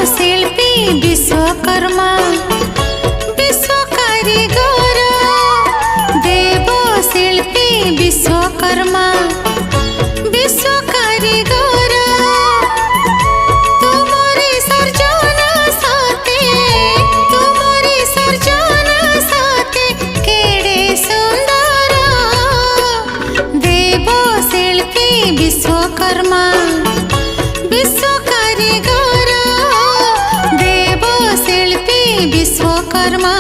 शिल्पी विश्वकर्मा विश्व कारीगर देव शिल्पी विश्वकर्मा विश्व कारीगर तुमरी सर्जन साथे केड़े सुंदर देव शिल्पी विश्वकर्मा विश्व कारीगर देव शिल्पी विश्वकर्मा।